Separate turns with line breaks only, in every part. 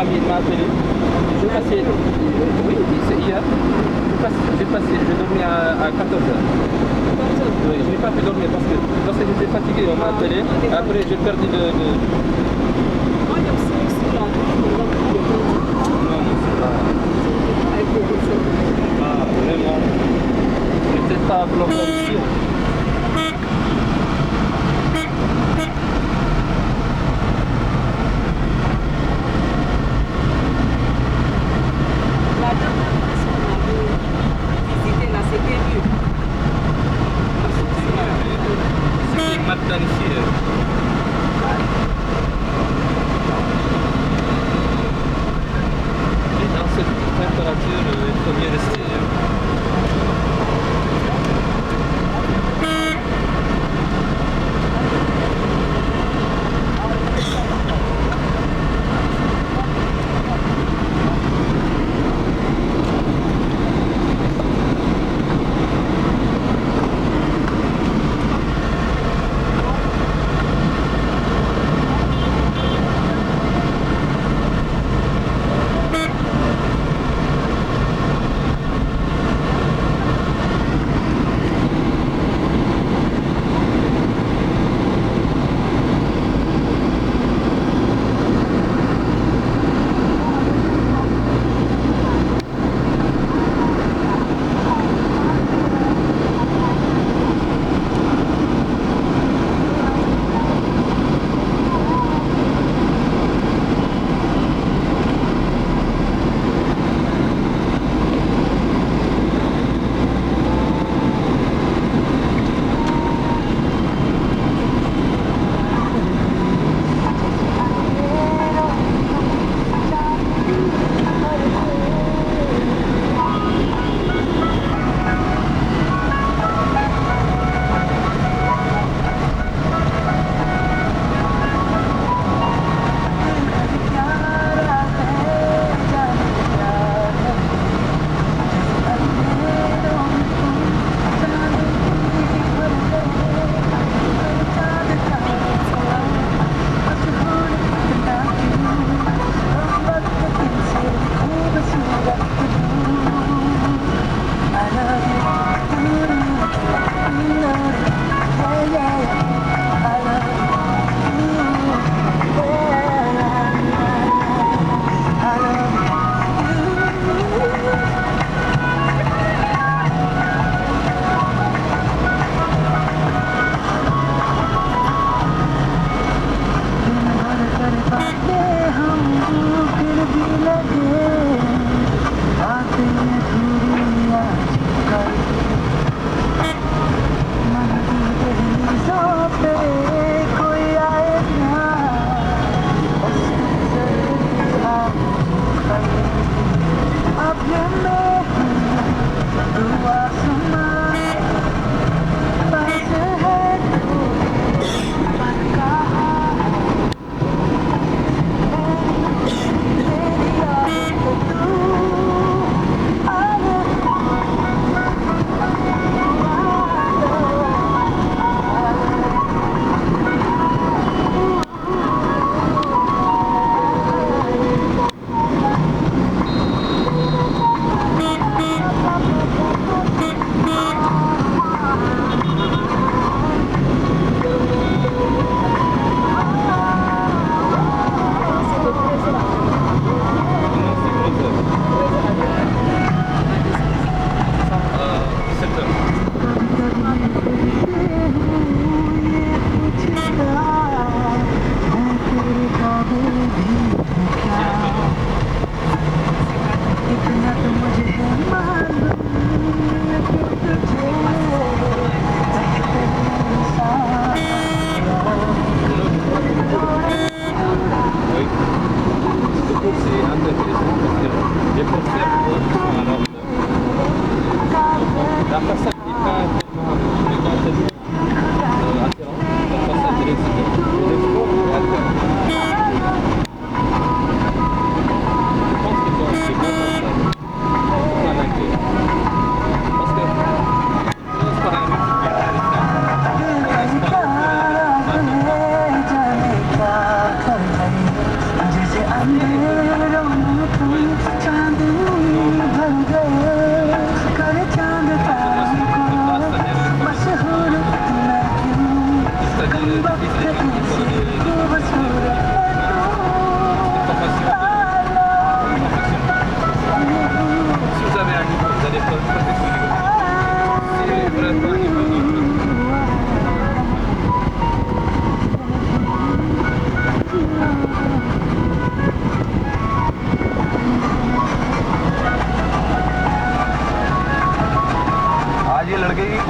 ami m'a appelé. J'ai passé, oui, c'est hier. J'ai dormi à 14h. Oui, je n'ai pas pu dormir parce que lorsque j'étais fatigué, on m'a appelé. Après, j'ai perdu le.
Moi, il y a aussi là.
Non, non, c'est pas vraiment. Peut-être pas bloqué ici.
La dernière fois qu'on avait visité là, c'était mieux.
C'était maintenant ici.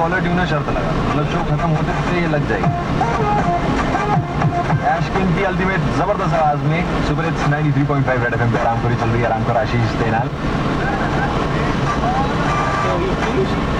Caller tune शर्त लगा, मतलब show खत्म होते थे ये लग जाएगी। ऐश king की अल्टीमेट जबरदस्त आवाज में सुपर हिट्स 93.5 रेड एफएम पे आराम करी चल रही है, आराम कर आशीष तेनाल।
So you finished?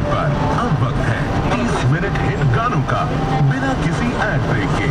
पर अब वक्त है 30 मिनट हिट गानों का बिना किसी एड ब्रेक के।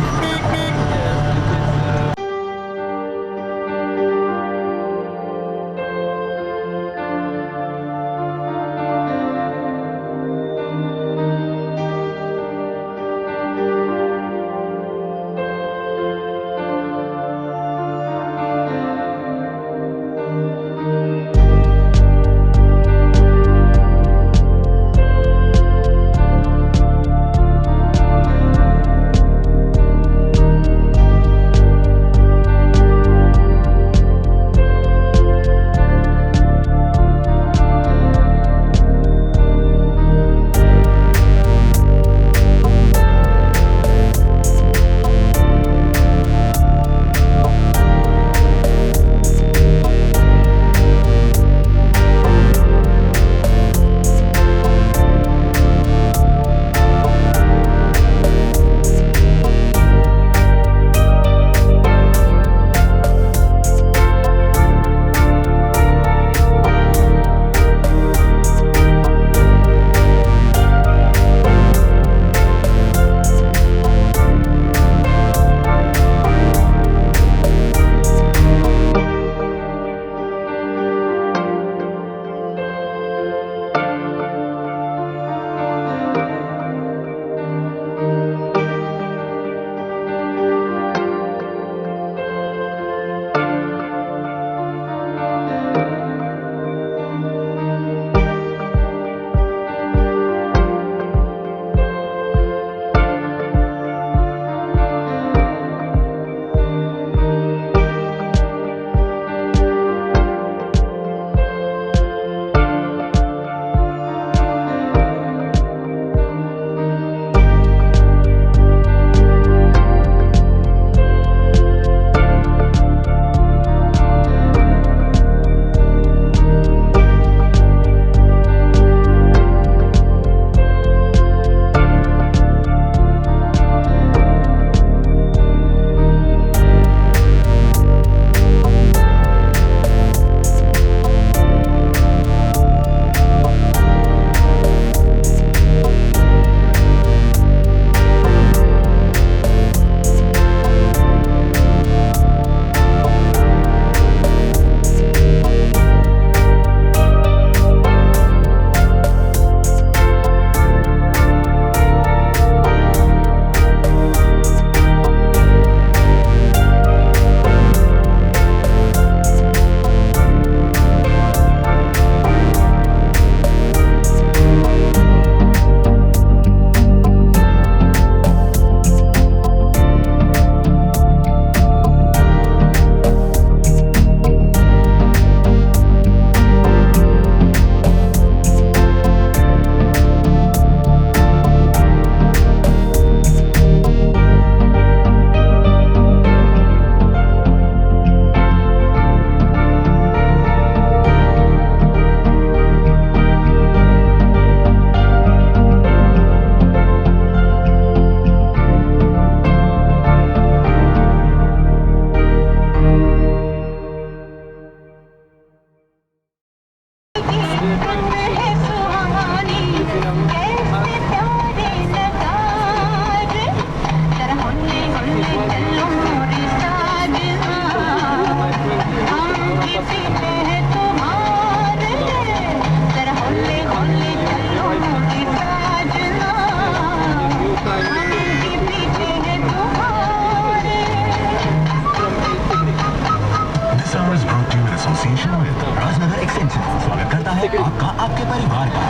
आपका आपके परिवार का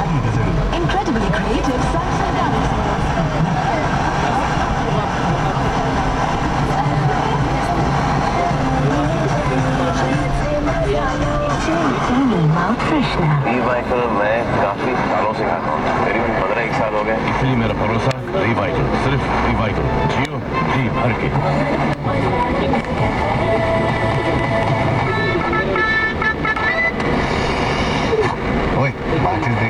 आइए जरूर
Incredibly creative Samsung Galaxy. Mouth freshener.
Revital मैं काफी सालों से खाता हूँ, करीबन 15 साल हो गए, इसलिए मेरा भरोसा रिवाइटल, सिर्फ रिवाइटल, जियो जी भर के।
ओए माचिस दे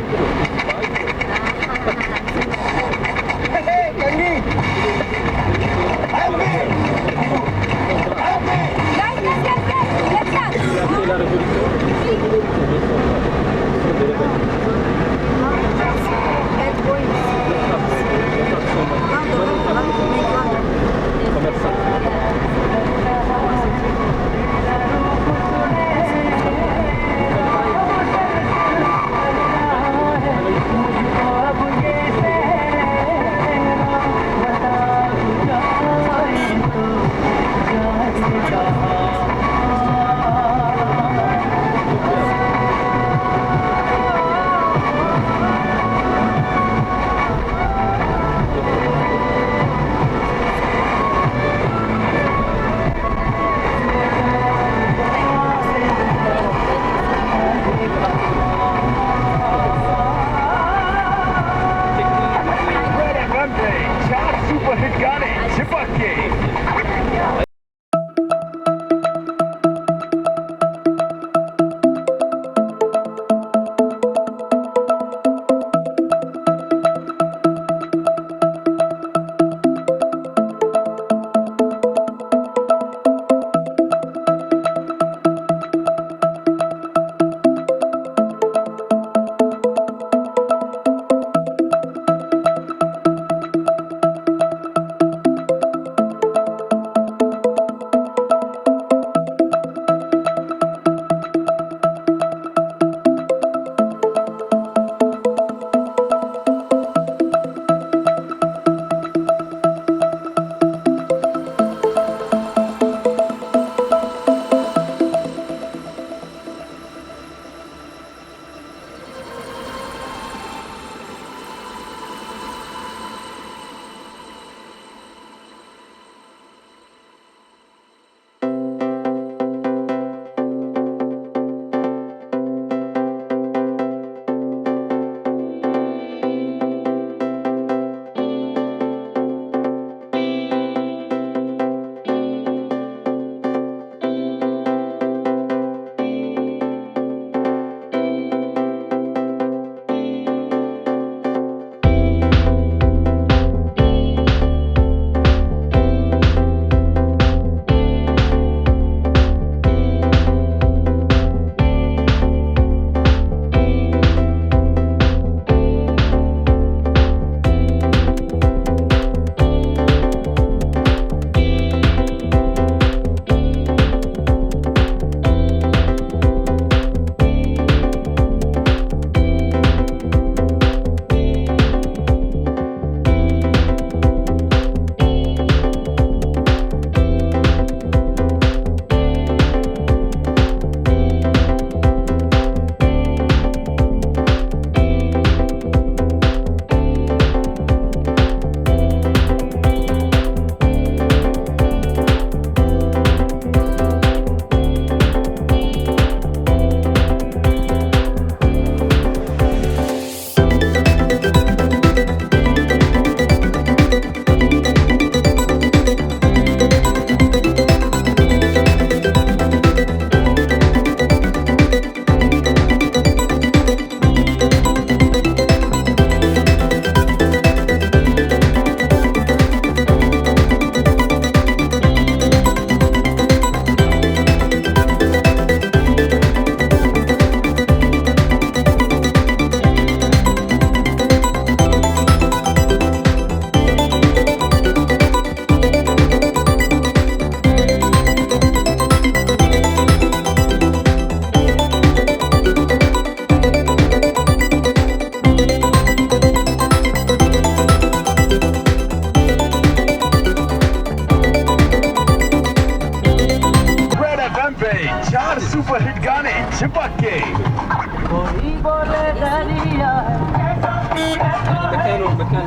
C'est la révolution. Commerçant.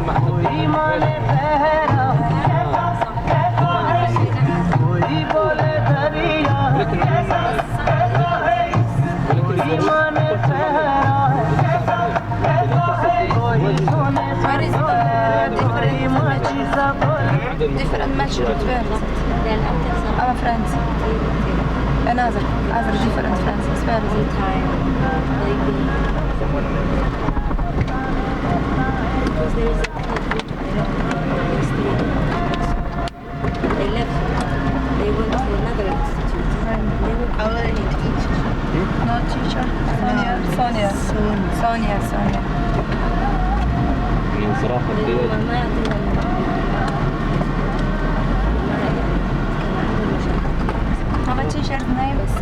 مع
different match between our friends. Another different friends as well.
They left. They went to another institute. Our teacher.
No teacher. Sonia.
من صراحة
ما يعطينا
Our teacher's name is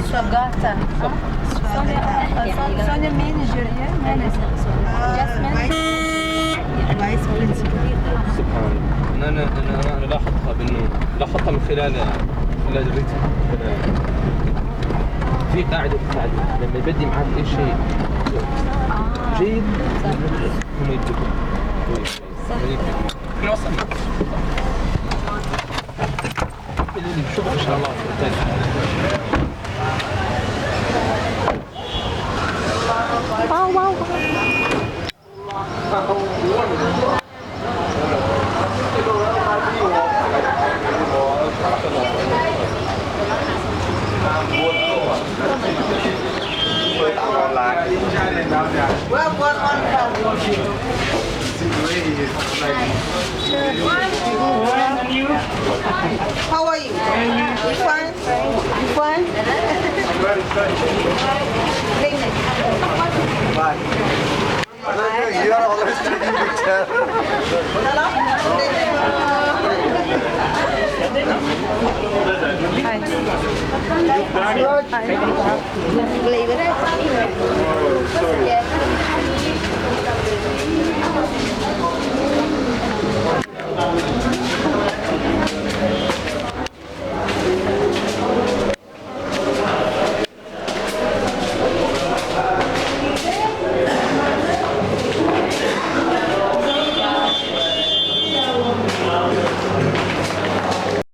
Swagata. Sonia manager, yeah? Manager. Just manager.
vice principal.
سبحان الله. أنا لاحظتها لاحظتها من خلال الريتم. في قاعدة بتساعدني لما يبدي معك أي شيء جيد هم يدوكم. احنا وصلنا. شوفوا ان شاء الله
How are you? You fine? You fine?
You are always taking picture.
Hi.